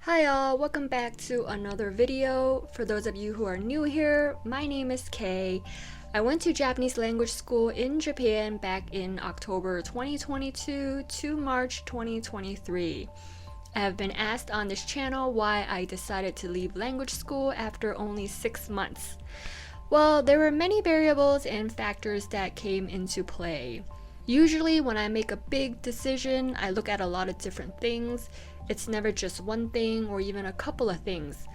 Hi all, welcome back to another video. For those of you who are new here, my name is Kay. I went to Japanese language school in Japan back in October 2022 to March 2023. I have been asked on this channel why I decided to leave language school after only 6 months. Well, there were many variables and factors that came into play. Usually when I make a big decision, I look at a lot of different things. It's never just one thing or even a couple of things.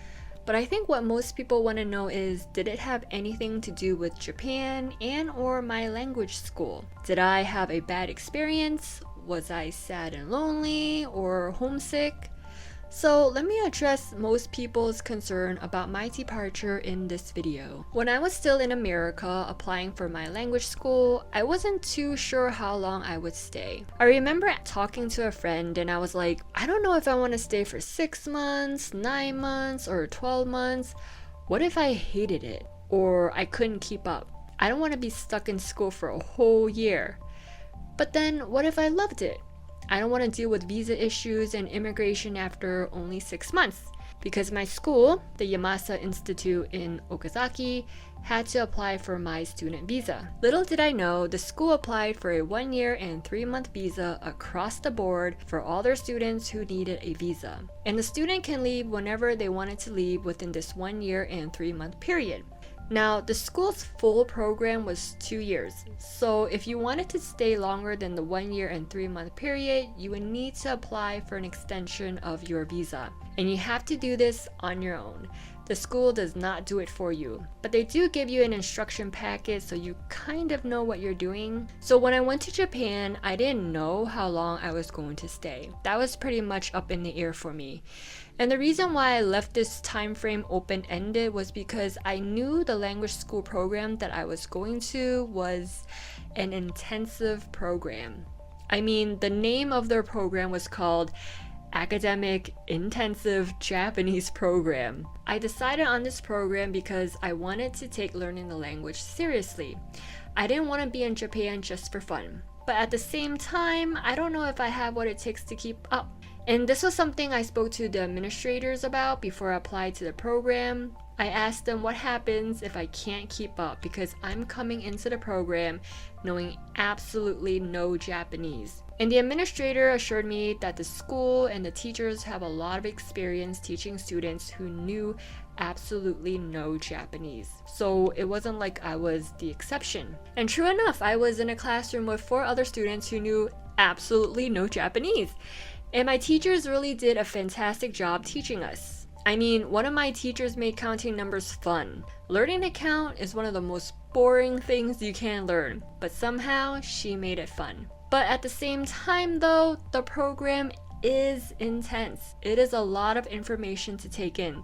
But I think what most people want to know is, did it have anything to do with Japan and or my language school? Did I have a bad experience? Was I sad and lonely or homesick? So let me address most people's concern about my departure in this video. When I was still in America applying for my language school, I wasn't too sure how long I would stay. I remember talking to a friend and I was like, I don't know if I want to stay for 6 months, 9 months, or 12 months. What if I hated it or I couldn't keep up? I don't want to be stuck in school for a whole year. But then what if I loved it? I don't want to deal with visa issues and immigration after only 6 months, because my school, the Yamasa Institute in Okazaki, had to apply for my student visa. Little did I know, the school applied for a 1-year and 3-month visa across the board for all their students who needed a visa. And the student can leave whenever they wanted to leave within this 1-year and 3-month period. Now, the school's full program was 2 years, so if you wanted to stay longer than the 1-year and 3-month period, you would need to apply for an extension of your visa. And you have to do this on your own. The school does not do it for you, but they do give you an instruction packet so you kind of know what you're doing. So when I went to Japan, I didn't know how long I was going to stay. That was pretty much up in the air for me. And the reason why I left this time frame open-ended was because I knew the language school program that I was going to was an intensive program. I mean, the name of their program was called Academic Intensive Japanese Program. I decided on this program because I wanted to take learning the language seriously. I didn't want to be in Japan just for fun. But at the same time, I don't know if I have what it takes to keep up. And this was something I spoke to the administrators about before I applied to the program. I asked them what happens if I can't keep up, because I'm coming into the program knowing absolutely no Japanese. And the administrator assured me that the school and the teachers have a lot of experience teaching students who knew absolutely no Japanese. So it wasn't like I was the exception. And true enough, I was in a classroom with 4 other students who knew absolutely no Japanese. And my teachers really did a fantastic job teaching us. I mean, one of my teachers made counting numbers fun. Learning to count is one of the most boring things you can learn, but somehow she made it fun. But at the same time though, the program is intense. It is a lot of information to take in.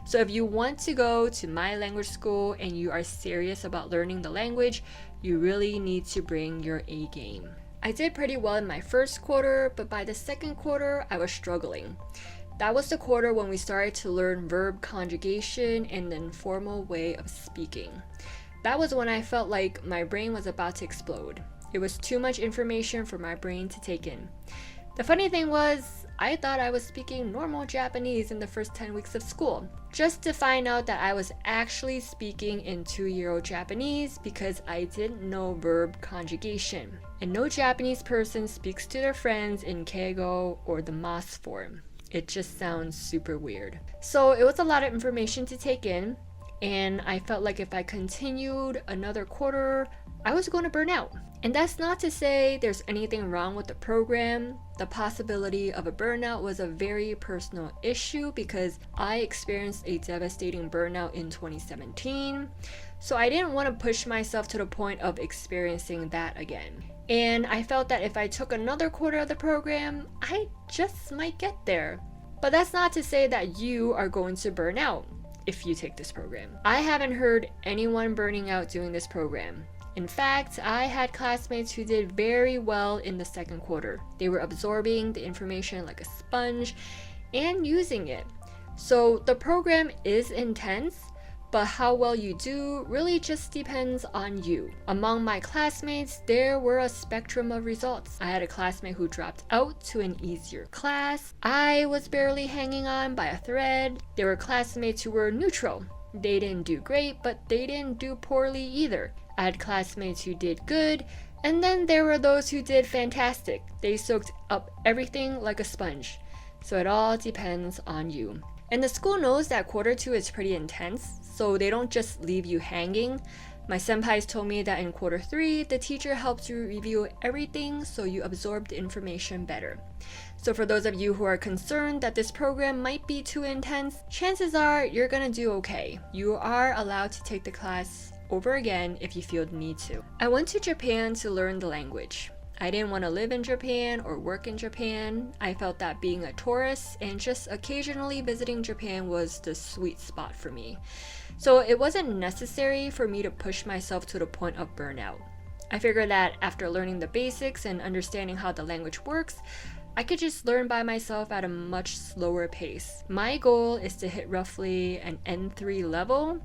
So if you want to go to my language school and you are serious about learning the language, you really need to bring your A game. I did pretty well in my first quarter, but by the second quarter, I was struggling. That was the quarter when we started to learn verb conjugation and the informal way of speaking. That was when I felt like my brain was about to explode. It was too much information for my brain to take in. The funny thing was, I thought I was speaking normal Japanese in the first 10 weeks of school, just to find out that I was actually speaking in 2-year-old Japanese because I didn't know verb conjugation. And no Japanese person speaks to their friends in keigo or the mas form. It just sounds super weird. So it was a lot of information to take in, and I felt like if I continued another quarter, I was going to burn out. And that's not to say there's anything wrong with the program. The possibility of a burnout was a very personal issue because I experienced a devastating burnout in 2017. So I didn't want to push myself to the point of experiencing that again. And I felt that if I took another quarter of the program, I just might get there. But that's not to say that you are going to burn out if you take this program. I haven't heard anyone burning out doing this program. In fact, I had classmates who did very well in the second quarter. They were absorbing the information like a sponge and using it. So the program is intense, but how well you do really just depends on you. Among my classmates, there were a spectrum of results. I had a classmate who dropped out to an easier class. I was barely hanging on by a thread. There were classmates who were neutral. They didn't do great, but they didn't do poorly either. I had classmates who did good, and then there were those who did fantastic. They soaked up everything like a sponge. So it all depends on you. And the school knows that quarter 2 is pretty intense, so they don't just leave you hanging. My senpais told me that in quarter 3, the teacher helps you review everything so you absorb the information better. So for those of you who are concerned that this program might be too intense, chances are you're gonna do okay. You are allowed to take the class over again if you feel the need to. I went to Japan to learn the language. I didn't want to live in Japan or work in Japan. I felt that being a tourist and just occasionally visiting Japan was the sweet spot for me. So it wasn't necessary for me to push myself to the point of burnout. I figured that after learning the basics and understanding how the language works, I could just learn by myself at a much slower pace. My goal is to hit roughly an N3 level.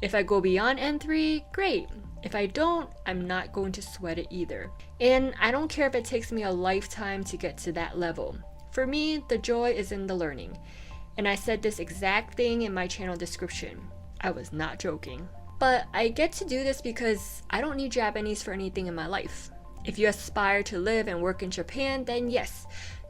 If I go beyond N3, great. If I don't, I'm not going to sweat it either. And I don't care if it takes me a lifetime to get to that level. For me, the joy is in the learning. And I said this exact thing in my channel description. I was not joking. But I get to do this because I don't need Japanese for anything in my life. If you aspire to live and work in Japan, then yes,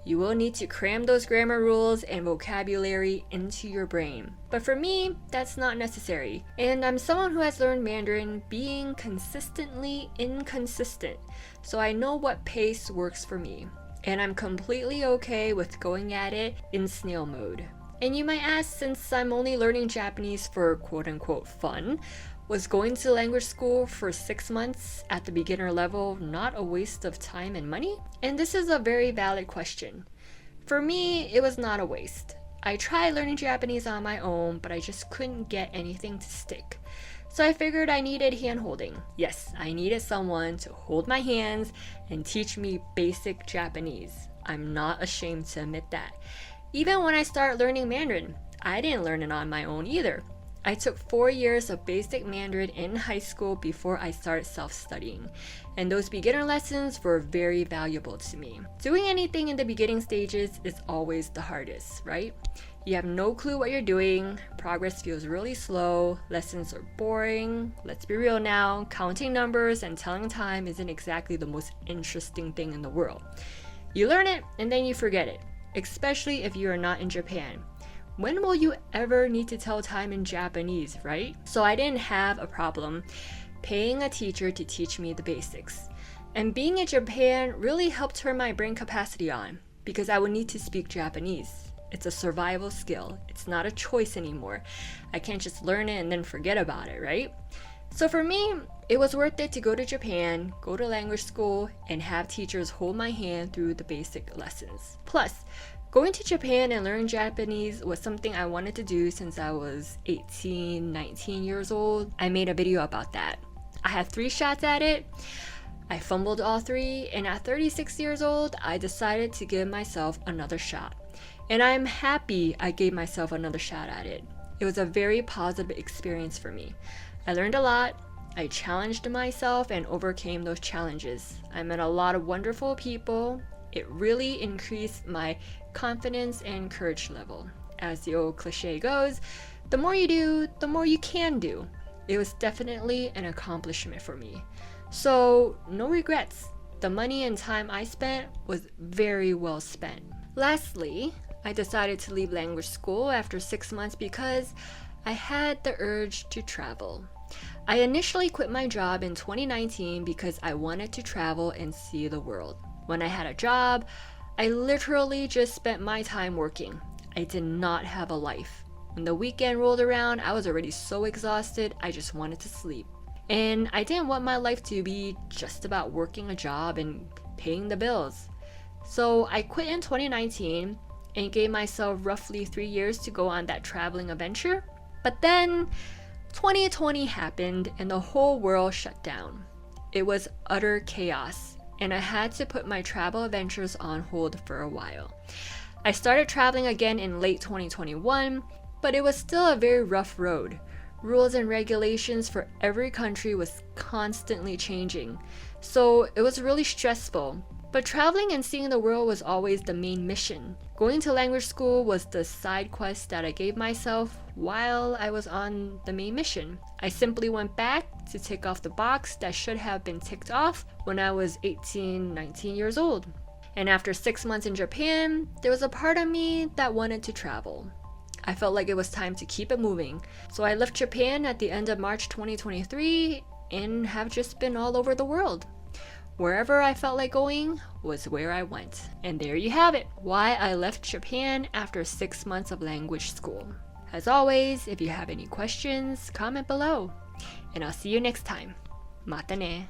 you will need to cram those grammar rules and vocabulary into your brain. But for me, that's not necessary. And I'm someone who has learned Mandarin being consistently inconsistent, so I know what pace works for me. And I'm completely okay with going at it in snail mode. And you might ask, since I'm only learning Japanese for quote-unquote fun, was going to language school for 6 months at the beginner level not a waste of time and money? And this is a very valid question. For me, it was not a waste. I tried learning Japanese on my own, but I just couldn't get anything to stick. So I figured I needed hand-holding. Yes, I needed someone to hold my hands and teach me basic Japanese. I'm not ashamed to admit that. Even when I started learning Mandarin, I didn't learn it on my own either. I took 4 years of basic Mandarin in high school before I started self-studying, and those beginner lessons were very valuable to me. Doing anything in the beginning stages is always the hardest, right? You have no clue what you're doing, progress feels really slow, lessons are boring. Let's be real now, counting numbers and telling time isn't exactly the most interesting thing in the world. You learn it and then you forget it, especially if you are not in Japan. When will you ever need to tell time in Japanese, right? So I didn't have a problem paying a teacher to teach me the basics. And being in Japan really helped turn my brain capacity on because I would need to speak Japanese. It's a survival skill. It's not a choice anymore. I can't just learn it and then forget about it, right? So for me, it was worth it to go to Japan, go to language school, and have teachers hold my hand through the basic lessons. Plus, going to Japan and learning Japanese was something I wanted to do since I was 18, 19 years old. I made a video about that. I had 3 shots at it. I fumbled all 3, and at 36 years old, I decided to give myself another shot. And I'm happy I gave myself another shot at it. It was a very positive experience for me. I learned a lot. I challenged myself and overcame those challenges. I met a lot of wonderful people. It really increased my confidence and courage level. As the old cliche goes, the more you do, the more you can do. It was definitely an accomplishment for me. So, no regrets. The money and time I spent was very well spent. Lastly, I decided to leave language school after 6 months because I had the urge to travel. I initially quit my job in 2019 because I wanted to travel and see the world. When I had a job, I literally just spent my time working. I did not have a life. When the weekend rolled around, I was already so exhausted, I just wanted to sleep. And I didn't want my life to be just about working a job and paying the bills. So I quit in 2019 and gave myself roughly 3 years to go on that traveling adventure. But then 2020 happened and the whole world shut down. It was utter chaos, and I had to put my travel adventures on hold for a while. I started traveling again in late 2021, but it was still a very rough road. rules and regulations for every country was constantly changing, so it was really stressful. But traveling and seeing the world was always the main mission. Going to language school was the side quest that I gave myself while I was on the main mission. I simply went back to tick off the box that should have been ticked off when I was 18, 19 years old. And after 6 months in Japan, there was a part of me that wanted to travel. I felt like it was time to keep it moving. So I left Japan at the end of March 2023 and have just been all over the world. Wherever I felt like going was where I went. And there you have it, why I left Japan after 6 months of language school. As always, if you have any questions, comment below. And I'll see you next time. Mata ne!